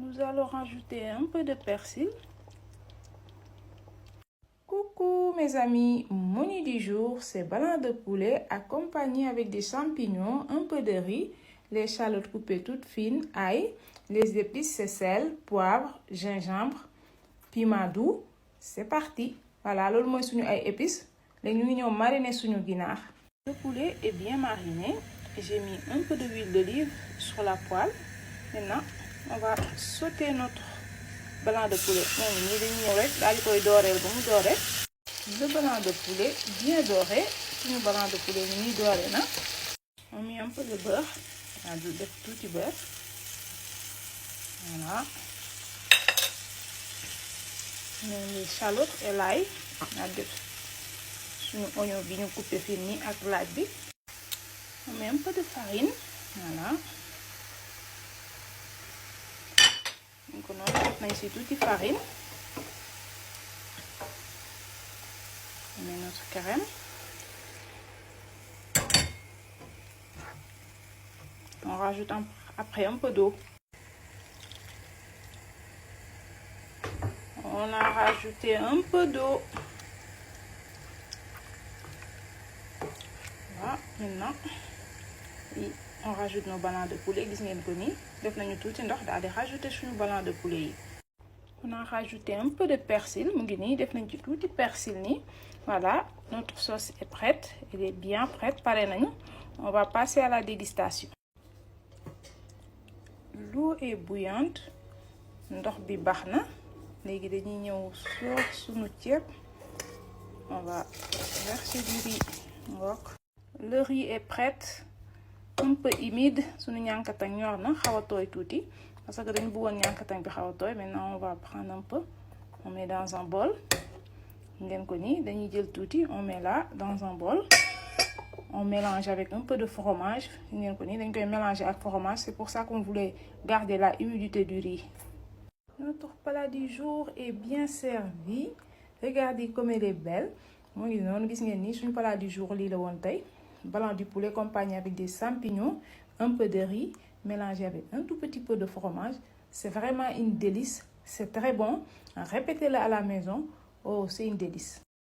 Nous allons rajouter un peu de persil. Coucou mes amis, mon menu du jour c'est blanc de poulet accompagné avec des champignons, un peu de riz, les échalotes coupées toutes fines, ail, les épices c'est sel, poivre, gingembre, piment doux. C'est parti. Voilà, loolu mooy suñu ay épices. Léegi ñu ngi ñëw mariner suñu ginaar. Le poulet est bien mariné. J'ai mis un peu d'huile d'olive sur la poêle. Maintenant, on va sauter notre blanc de poulet. Moom nii dañu ñëw rek daal di koy dooreel ba mu doore. Le blanc de poulet bien doré. Suñu blanc de poulet nii doore na. On met un peu de beurre. On va def tuuti beurre. Voilà. Les échalotes et l'ail. On va def suñu oignon bi ñu coupé fii nii ak laaj bi. On met un peu de farine. Voilà. Donc noonu def nañ ci tuuti farine. On met notre crème. On rajoute après un peu d'eau. On a rajouté un peu d'eau. Voilà, maintenant on rajoute nos blancs de poulet. Gis ngeen ko nii def nañu tuuti ndox daal di rajouter suñu blanc de poulet yi. On a rajouté un peu de persil. Mu ngi nii def nañ ci tuuti persil nii. Voilà, notre sauce est prête. Elle est bien prête. Pare nañu. On va passer à la dégustation. L'eau est bouillante. Ndox bi baax na. Léegi dañuy ñëw soor suñu ceeb. On va verser du riz. Le riz est prêt. Un peu humide. Suñu ñànkatang ñor na xaw a tooy tuuti parce que dañu bëggoon ñànkatang bi xaw a tooy. Maintenant on va prendre un peu. On met dans un bol. Ngeen ko nii dañuy jël tuuti. On met là dans un bol. On mélange avec un peu de fromage. Ngeen ko nii dañ koy mélanger ak fromage. C'est pour ça qu'on voulait garder la humidité du riz. Notre plat du jour est bien servi. Regardez comme elle est belle. Mu ngi noonu gis ngeen ni suñu plat du jour lii la woon tey. Blanc du poulet accompagné avec des champignons, un peu de riz, mélangé avec un tout petit peu de fromage. C'est vraiment une délice. C'est très bon. Répétez-le à la maison. Oh, c'est une délice.